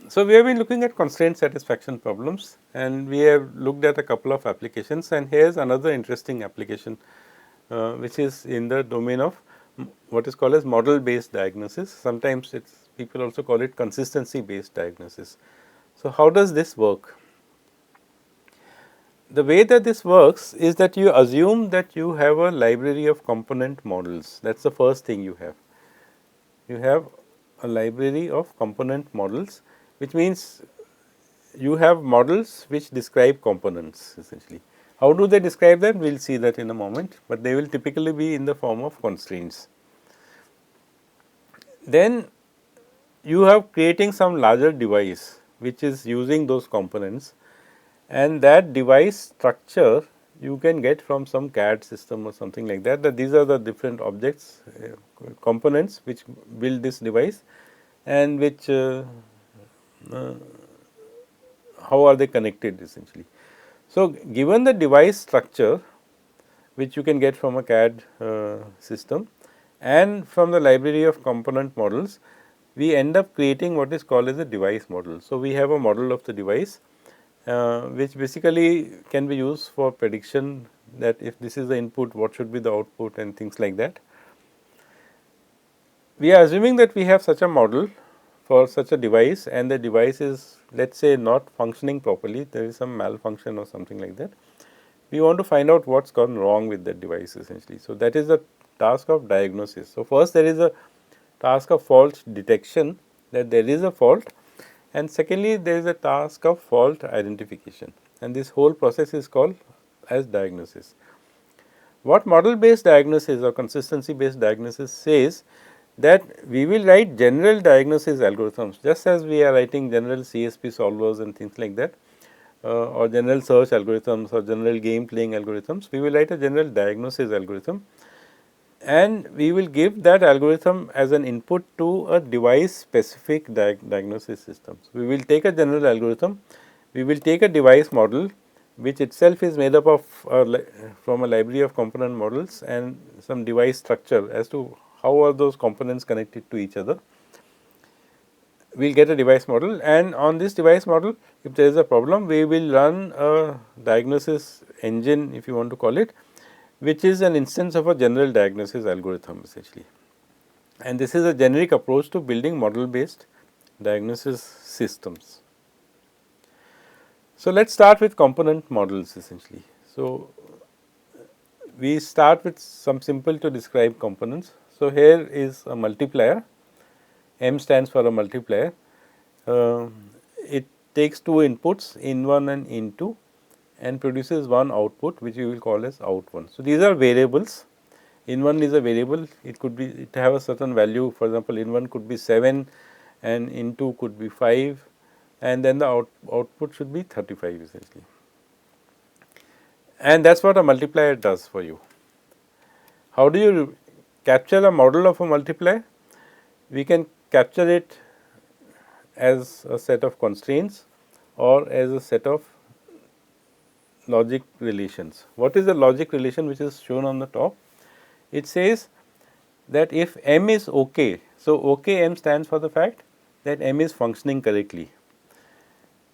So, we have been looking at constraint satisfaction problems, and we have looked at a couple of applications, and here is another interesting application, which is in the domain of what is called as model based diagnosis. Sometimes it's people also call it consistency based diagnosis. So, how does this work? The way that this works is that you assume that you have a library of component models. That is the first thing you have. You have a library of component models, which means you have models which describe components essentially. How do they describe them? We will see that in a moment, but they will typically be in the form of constraints. Then you have creating some larger device which is using those components, and that device structure you can get from some CAD system or something like that, that these are the different objects, components which build this device, and which how are they connected essentially. So, given the device structure which you can get from a CAD system and from the library of component models, we end up creating what is called as a device model. So, we have a model of the device, which basically can be used for prediction, that if this is the input, what should be the output and things like that. We are assuming that we have such a model for such a device, and the device is, let us say, not functioning properly, there is some malfunction or something like that. We want to find out what has gone wrong with that device essentially. So, that is the task of diagnosis. So, first there is a task of fault detection, that there is a fault, and secondly there is a task of fault identification, and this whole process is called as diagnosis. What model based diagnosis or consistency based diagnosis says, that we will write general diagnosis algorithms, just as we are writing general CSP solvers and things like that, or general search algorithms or general game playing algorithms. We will write a general diagnosis algorithm, and we will give that algorithm as an input to a device specific diagnosis system. So, we will take a general algorithm, we will take a device model which itself is made up of from a library of component models and some device structure as to how are those components connected to each other. We will get a device model, and on this device model, if there is a problem, we will run a diagnosis engine, if you want to call it, which is an instance of a general diagnosis algorithm essentially. And this is a generic approach to building model based diagnosis systems. So, let us start with component models essentially. So, we start with some simple to describe components. So, here is a multiplier, M stands for a multiplier. It takes two inputs, in1 and in2, and produces one output which we will call as out1. So, these are variables. In1 is a variable, it could be, it have a certain value, for example, in1 could be 7 and in2 could be 5, and then the output should be 35 essentially. And that is what a multiplier does for you. How do you capture a model of a multiplier? We can capture it as a set of constraints or as a set of logic relations. What is the logic relation which is shown on the top? It says that if M is OK, so OK M stands for the fact that M is functioning correctly.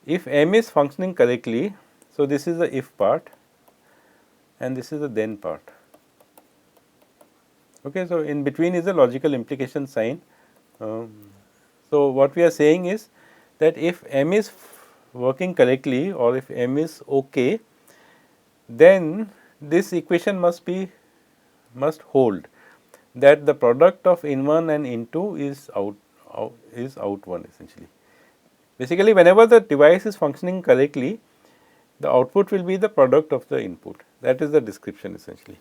If M is functioning correctly, so this is the if part and this is the then part. Okay, so in between is the logical implication sign. So what we are saying is that if M is working correctly or if M is OK, then this equation must hold, that the product of in1 and in2 is out1 essentially. Basically, whenever the device is functioning correctly, the output will be the product of the input. That is the description essentially.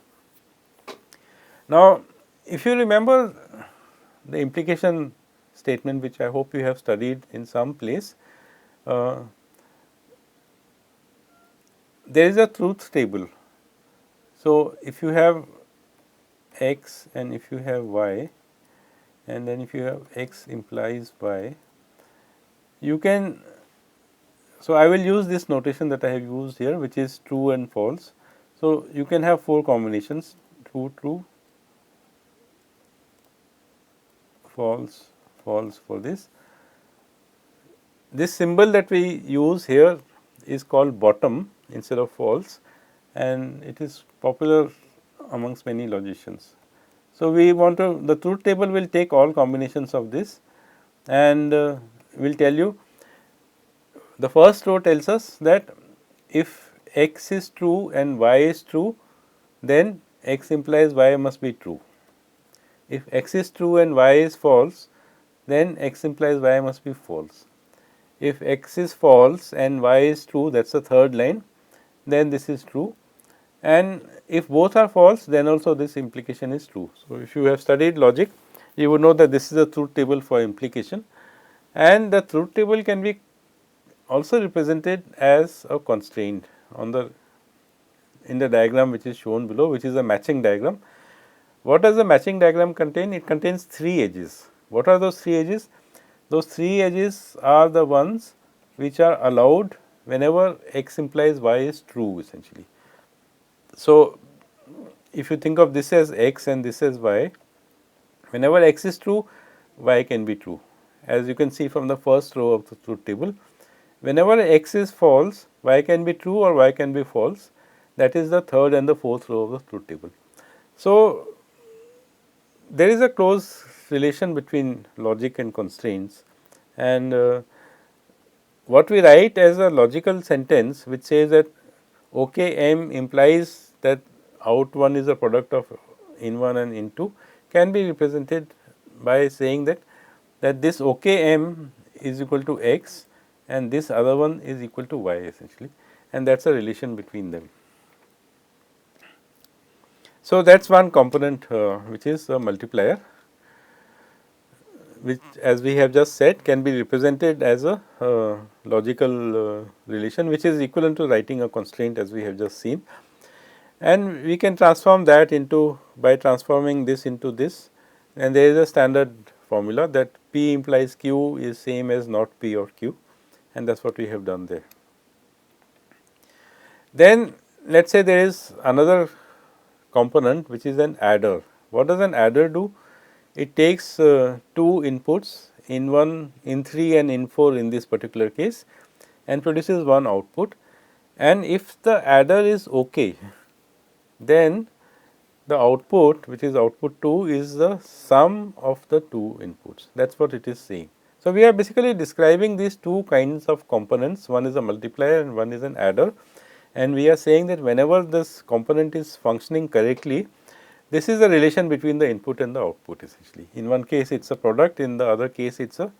Now, if you remember the implication statement, which I hope you have studied in some place, there is a truth table. So, if you have x and if you have y, and then if you have x implies y, you can, so I will use this notation that I have used here, which is true and false. So, you can have 4 combinations, true, true, false, false for this, this symbol that we use here is called bottom instead of false, and it is popular amongst many logicians. So, we want to, the truth table will take all combinations of this, and will tell you, the first row tells us that if x is true and y is true, then x implies y must be true. If x is true and y is false, then x implies y must be false. If x is false and y is true, that is the third line, then this is true, and if both are false, then also this implication is true. So, if you have studied logic, you would know that this is a truth table for implication, and the truth table can be also represented as a constraint on the, in the diagram which is shown below, which is a matching diagram. What does the matching diagram contain? It contains 3 edges. What are those 3 edges? Those 3 edges are the ones which are allowed whenever x implies y is true, essentially. So, if you think of this as x and this as y, whenever x is true, y can be true. As you can see from the first row of the truth table, whenever x is false, y can be true or y can be false. That is the third and the fourth row of the truth table. So, there is a close relation between logic and constraints, and what we write as a logical sentence which says that OK M implies that out 1 is a product of in 1 and in 2 can be represented by saying that this OK M is equal to x and this other one is equal to y, essentially, and that is a relation between them. So, that is one component which is a multiplier, which, as we have just said, can be represented as a logical relation, which is equivalent to writing a constraint, as we have just seen. And we can transform that into, by transforming this into this, and there is a standard formula that P implies Q is same as not P or Q, and that is what we have done there. Then let us say there is another component which is an adder. What does an adder do? It takes 2 inputs, in 1, in 3 and in 4 in this particular case, and produces one output, and if the adder is OK, then the output, which is output 2, is the sum of the 2 inputs. That is what it is saying. So, we are basically describing these 2 kinds of components, one is a multiplier and one is an adder, and we are saying that whenever this component is functioning correctly, this is the relation between the input and the output, essentially. In one case it is a product, in the other case it is a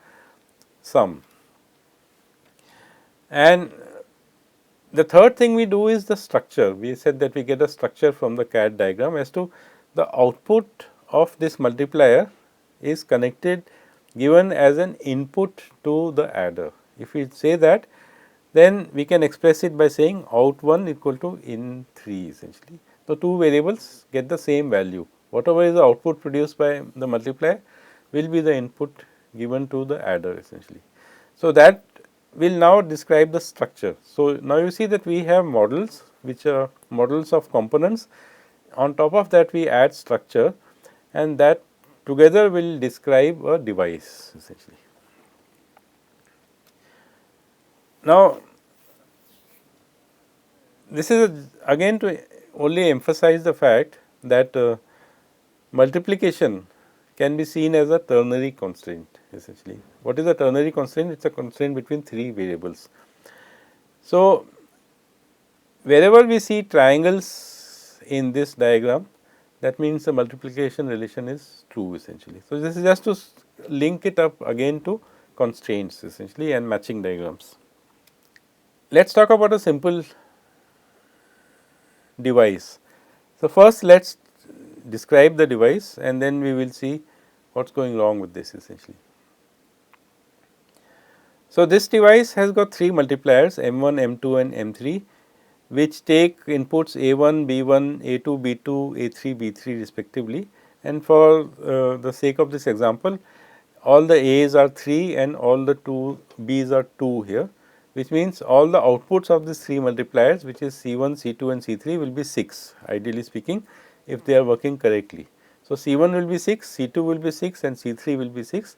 sum. And the third thing we do is the structure. We said that we get a structure from the CAD diagram as to the output of this multiplier is connected, given as an input to the adder. If we say that, then we can express it by saying out 1 equal to in 3, essentially. So, 2 variables get the same value. Whatever is the output produced by the multiplier will be the input given to the adder, essentially. So, that will now describe the structure. So, now you see that we have models which are models of components. On top of that we add structure, and that together will describe a device, essentially. Now, this is again to only emphasize the fact that multiplication can be seen as a ternary constraint, essentially. What is a ternary constraint? It is a constraint between 3 variables. So, wherever we see triangles in this diagram, that means the multiplication relation is true, essentially. So, this is just to link it up again to constraints, essentially, and matching diagrams. Let us talk about a simple device. So, first let us describe the device and then we will see what is going wrong with this, essentially. So, this device has got 3 multipliers M1, M2 and M3, which take inputs A1, B1, A2, B2, A3, B3 respectively, and for the sake of this example, all the A's are 3 and all the 2 B's are 2 here, which means all the outputs of these 3 multipliers, which is C1, C2 and C3 will be 6, ideally speaking, if they are working correctly. So, C1 will be 6, C2 will be 6 and C3 will be 6.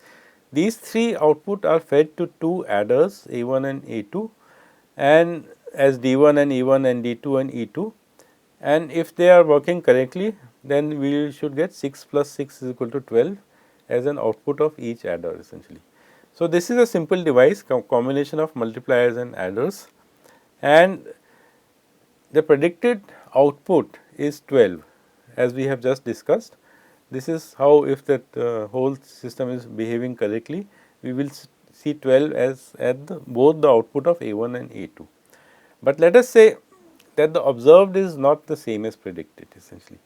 these three output are fed to two adders A1 and A2 and as D1 and E1 and D2 and E2, and if they are working correctly, then we should get 6 plus 6 is equal to 12 as an output of each adder essentially. So, this is a simple device combination of multipliers and adders, and the predicted output is 12 as we have just discussed. This is how, if that whole system is behaving correctly, we will see 12 as at both the output of A1 and A2. But let us say that the observed is not the same as predicted essentially,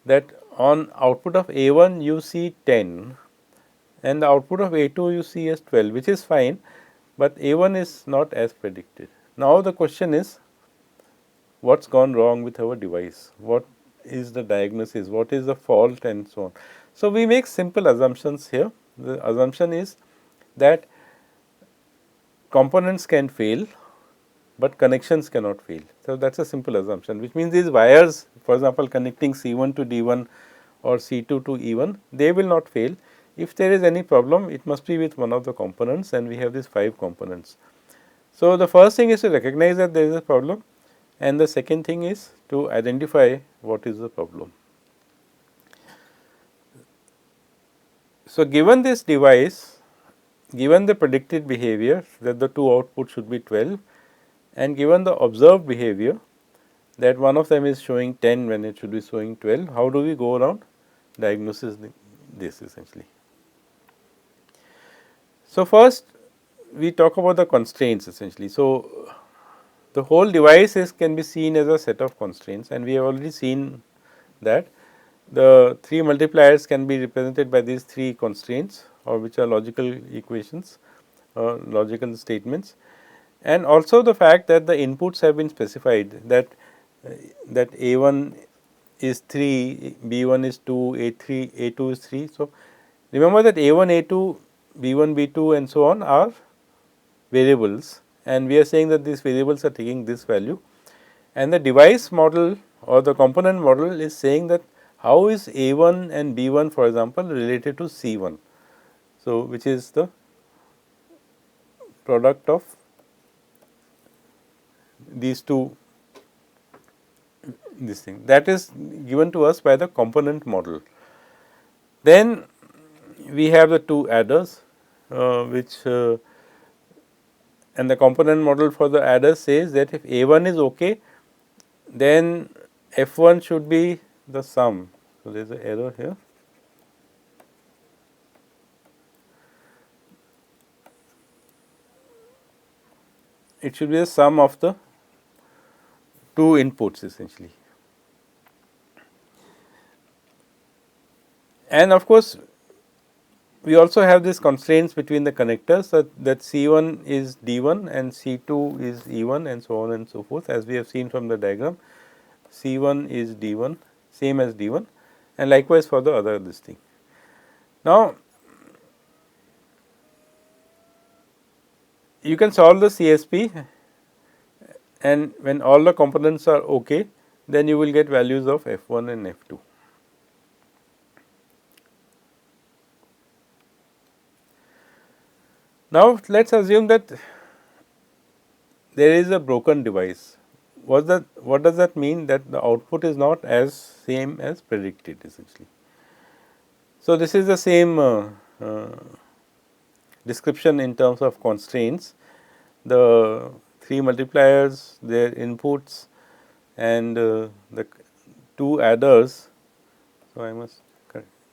that on output of A1 you see 10 and the output of A2 you see as 12, which is fine, but A1 is not as predicted. Now, the question is, what has gone wrong with our device? What is the diagnosis? What is the fault and so on? So, we make simple assumptions here. The assumption is that components can fail, but connections cannot fail. So, that is a simple assumption, which means these wires, for example, connecting C1 to D1 or C2 to E1, they will not fail. If there is any problem, it must be with one of the components, and we have these 5 components. So, the first thing is to recognize that there is a problem, and the second thing is to identify what is the problem. So, given this device, given the predicted behavior that the two outputs should be 12, and given the observed behavior that one of them is showing 10 when it should be showing 12, how do we go around diagnosis this essentially? So, first we talk about the constraints essentially. So, the whole device can be seen as a set of constraints, and we have already seen that the 3 multipliers can be represented by these 3 constraints, or which are logical equations or logical statements, and also the fact that the inputs have been specified, that A1 is 3, B1 is 2, A3, A2 is 3. So, remember that A1, A2, B1, B2 and so on are variables, and we are saying that these variables are taking this value, and the device model or the component model is saying that how is A1 and B1, for example, related to C1. So, which is the product of these two, this thing that is given to us by the component model. Then we have the two adders, which and the component model for the adder says that if A1 is okay, then F1 should be the sum. So, there is an error here. It should be the sum of the two inputs essentially. And of course, we also have these constraints between the connectors, that C1 is D1 and C2 is E1 and so on and so forth, as we have seen from the diagram. C1 is D1, same as D1, and likewise for the other this thing. Now, you can solve the CSP, and when all the components are okay, then you will get values of F1 and F2. Now, let us assume that there is a broken device. What does that mean? That the output is not as same as predicted essentially. So, this is the same description in terms of constraints. The 3 multipliers, their inputs, and the 2 adders. So, I must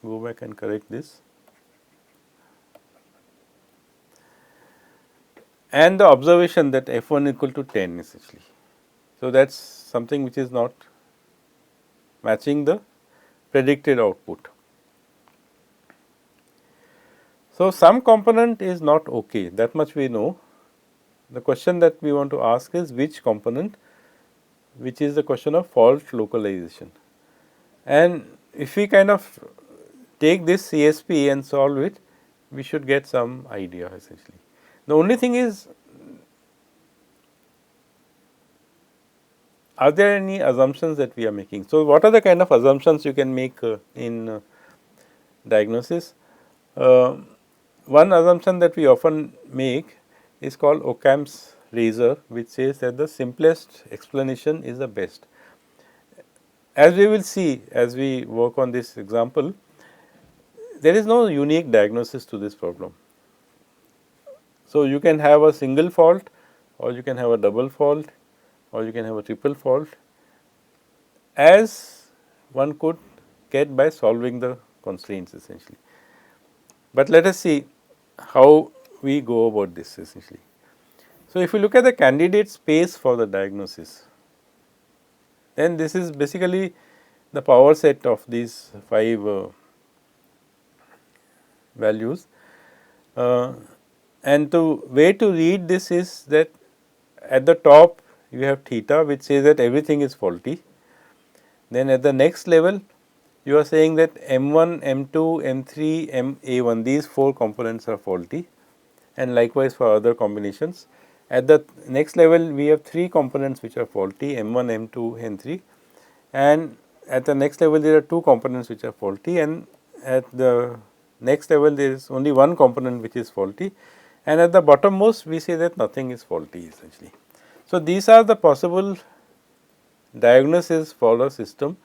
go back and correct this. And the observation that F1 equal to 10 essentially. So, that is something which is not matching the predicted output. So, some component is not okay, that much we know. The question that we want to ask is which component, which is the question of fault localization. And if we kind of take this CSP and solve it, we should get some idea essentially. The only thing is, are there any assumptions that we are making? So, what are the kind of assumptions you can make in diagnosis? one assumption that we often make is called Occam's razor, which says that the simplest explanation is the best. As we will see as we work on this example, there is no unique diagnosis to this problem. So, you can have a single fault, or you can have a double fault, or you can have a triple fault, as one could get by solving the constraints essentially. But let us see how we go about this essentially. So, if you look at the candidate space for the diagnosis, then this is basically the power set of these 5 values. And the way to read this is that at the top you have theta, which says that everything is faulty. Then at the next level you are saying that M1, M2, M3, MA1, these 4 components are faulty, and likewise for other combinations. At the next level we have 3 components which are faulty, M1, M2, M3, and at the next level there are 2 components which are faulty, and at the next level there is only 1 component which is faulty, and at the bottommost we say that nothing is faulty essentially. So, these are the possible diagnosis for a system.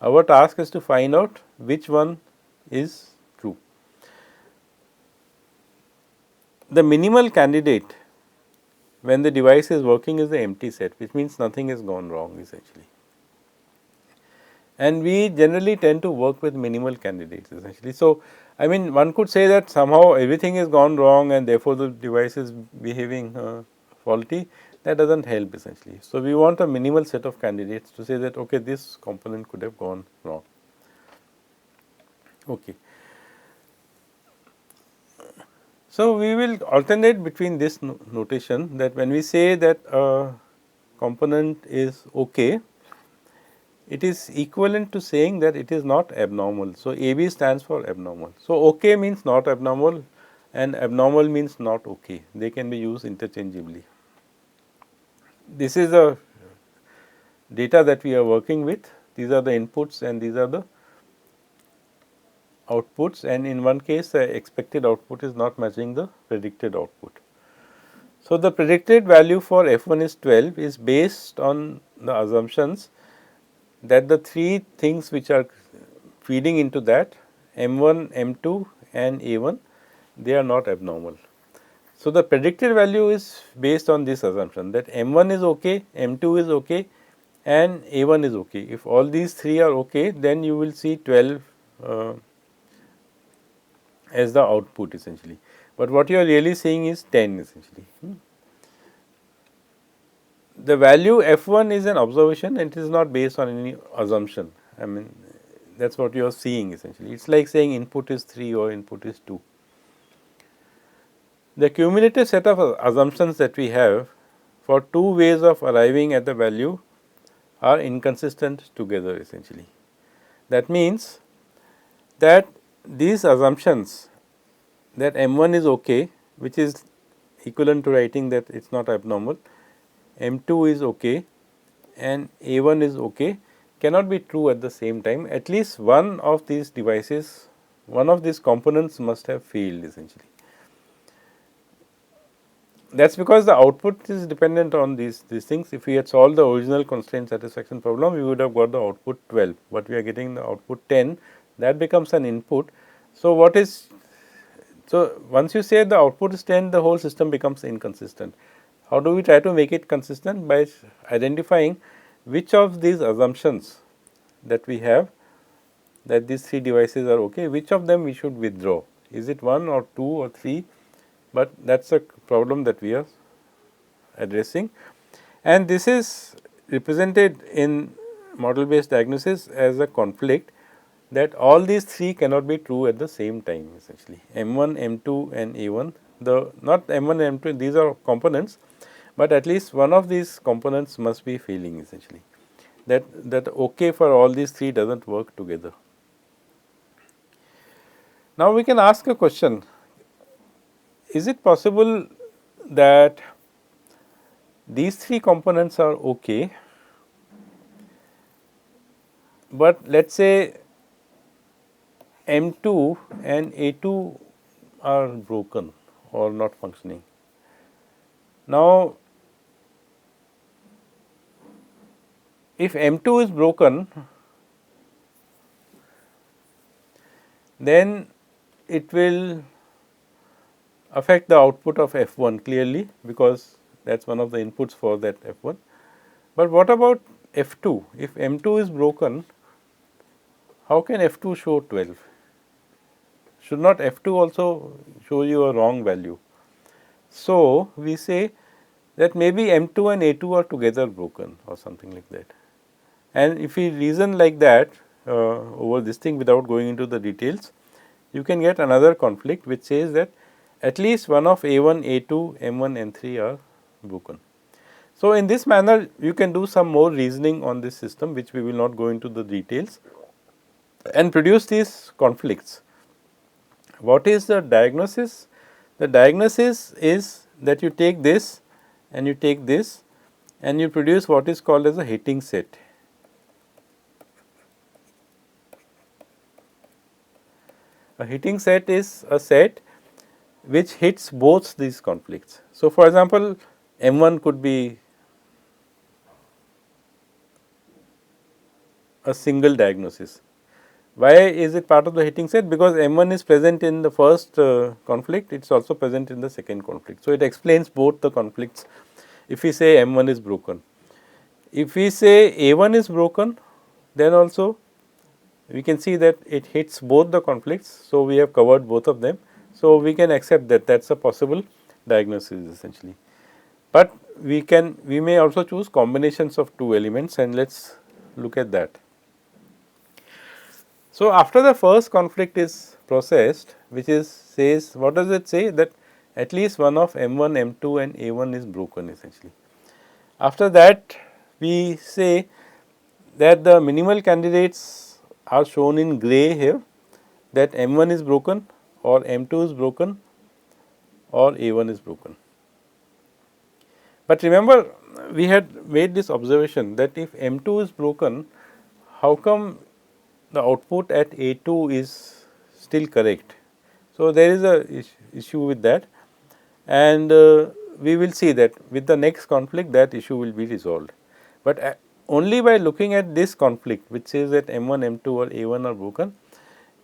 Our task is to find out which one is true. The minimal candidate when the device is working is the empty set, which means nothing has gone wrong essentially. And we generally tend to work with minimal candidates essentially. So, I mean, one could say that somehow everything has gone wrong and therefore the device is behaving faulty. That does not help essentially. So, we want a minimal set of candidates to say that okay, this component could have gone wrong. Okay. So, we will alternate between this notation, that when we say that a component is okay, it is equivalent to saying that it is not abnormal. So, AB stands for abnormal. So, okay means not abnormal and abnormal means not okay. They can be used interchangeably. This is the data that we are working with. These are the inputs and these are the outputs, and in one case the expected output is not matching the predicted output. So, the predicted value for F1 is 12 is based on the assumptions that the 3 things which are feeding into that M1, M2 and A1, they are not abnormal. So, the predicted value is based on this assumption that M1 is okay, M2 is okay and A1 is okay. If all these 3 are okay, then you will see 12 as the output essentially, but what you are really seeing is 10 essentially. The value F1 is an observation and it is not based on any assumption. I mean, that is what you are seeing essentially. It is like saying input is 3 or input is 2. The cumulative set of assumptions that we have for 2 ways of arriving at the value are inconsistent together essentially. That means that these assumptions that M1 is okay, which is equivalent to writing that it is not abnormal, M2 is okay and A1 is okay, cannot be true at the same time. At least one of these devices, one of these components must have failed essentially. That is because the output is dependent on these things. If we had solved the original constraint satisfaction problem, we would have got the output 12, but we are getting the output 10, that becomes an input. So, what is, so once you say the output is 10, the whole system becomes inconsistent. How do we try to make it consistent? By identifying which of these assumptions that we have, that these 3 devices are okay, which of them we should withdraw. Is it 1 or 2 or 3? But that is a problem that we are addressing, and this is represented in model based diagnosis as a conflict, that all these 3 cannot be true at the same time essentially. M1, M2 and A1, the not M1 and M2, these are components, but at least one of these components must be failing essentially. That okay for all these 3 does not work together. Now, we can ask a question. Is it possible that these 3 components are okay, but let us say M2 and A2 are broken or not functioning. Now, if M2 is broken, then it will affect the output of F1 clearly, because that is one of the inputs for that F1. But what about F2? If M2 is broken, how can F2 show 12? Should not F2 also show you a wrong value? So, we say that maybe M2 and A2 are together broken or something like that. And if we reason like that over this thing without going into the details, you can get another conflict which says that at least one of A1, A2, M1, M3 are broken. So, in this manner you can do some more reasoning on this system, which we will not go into the details, and produce these conflicts. What is the diagnosis? The diagnosis is that you take this and you take this and you produce what is called as a hitting set. A hitting set is a set which hits both these conflicts. So, for example, M1 could be a single diagnosis. Why is it part of the hitting set? Because M1 is present in the first conflict, it is also present in the second conflict. So, it explains both the conflicts if we say M1 is broken. If we say A1 is broken, then also we can see that it hits both the conflicts. So, we have covered both of them. So, we can accept that that is a possible diagnosis essentially. But we may also choose combinations of two elements, and let us look at that. So, after the first conflict is processed, which is says, what does it say? That at least one of M1, M2 and A1 is broken essentially. After that, we say that the minimal candidates are shown in gray here, that M1 is broken or M2 is broken or A1 is broken. But remember, we had made this observation that if M2 is broken, how come the output at A2 is still correct? So, there is a issue with that, and we will see that with the next conflict that issue will be resolved. But only by looking at this conflict which says that M1, M2 or A1 are broken,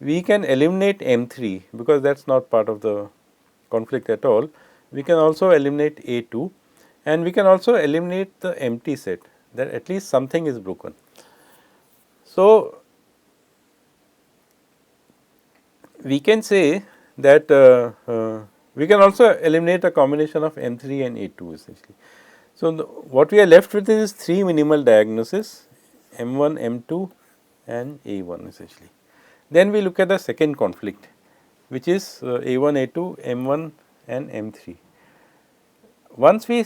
we can eliminate M3 because that is not part of the conflict at all. We can also eliminate A2 and we can also eliminate the empty set, that at least something is broken. So, we can say that we can also eliminate a combination of M3 and A2 essentially. So, what we are left with is three minimal diagnoses, M1, M2 and A1 essentially. Then we look at the second conflict, which is A1, A2, M1 and M3. Once we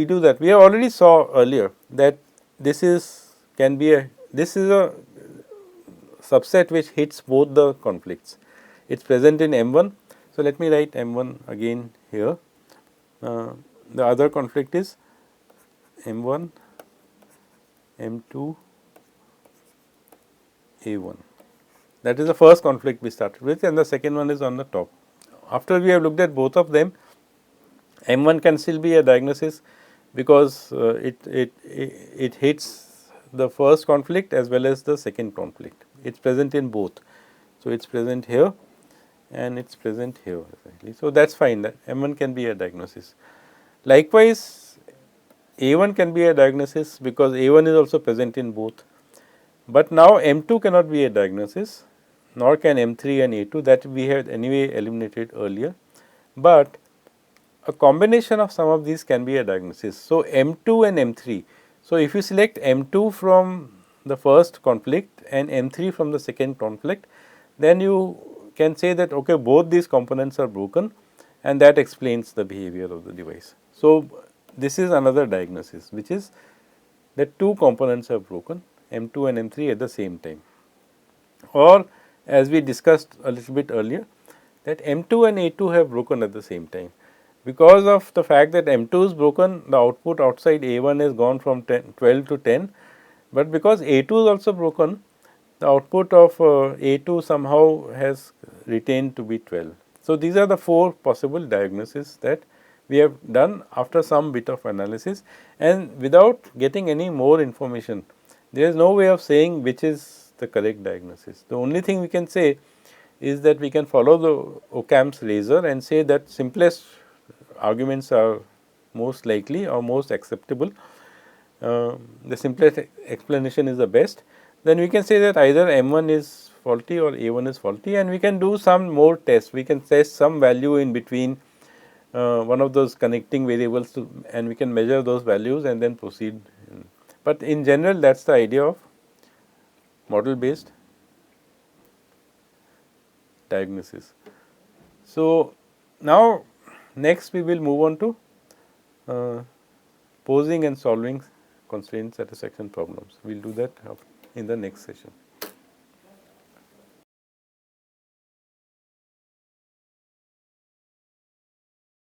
do that, we already saw earlier that this is a subset which hits both the conflicts. It is present in M1. So, let me write M1 again here. The other conflict is M1, M2, A1. That is the first conflict we started with, and the second one is on the top. After we have looked at both of them, M1 can still be a diagnosis because it hits the first conflict as well as the second conflict. It is present in both. So, it is present here and it is present here essentially. So, that is fine, that M1 can be a diagnosis. Likewise, A1 can be a diagnosis because A1 is also present in both. But now M2 cannot be a diagnosis, nor can M3 and A2, that we had anyway eliminated earlier. But a combination of some of these can be a diagnosis. So, M2 and M3. So, if you select M2 from the first conflict and M3 from the second conflict, then you can say that okay, both these components are broken, and that explains the behavior of the device. So, this is another diagnosis, which is that two components are broken, M2 and M3 at the same time. Or as we discussed a little bit earlier, that M2 and A2 have broken at the same time. Because of the fact that M2 is broken, the output outside A1 has gone from 12 to 10, but because A2 is also broken, the output of A2 somehow has retained to be 12. So, these are the 4 possible diagnoses that we have done after some bit of analysis, and without getting any more information, there is no way of saying which is the correct diagnosis. The only thing we can say is that we can follow the Occam's razor and say that simplest arguments are most likely or most acceptable. The simplest explanation is the best. Then we can say that either M1 is faulty or A1 is faulty, and we can do some more tests. We can test some value in between one of those connecting variables and we can measure those values and then proceed. But in general, that is the idea of model based diagnosis. So, now next we will move on to posing and solving constraint satisfaction problems. We will do that in the next session.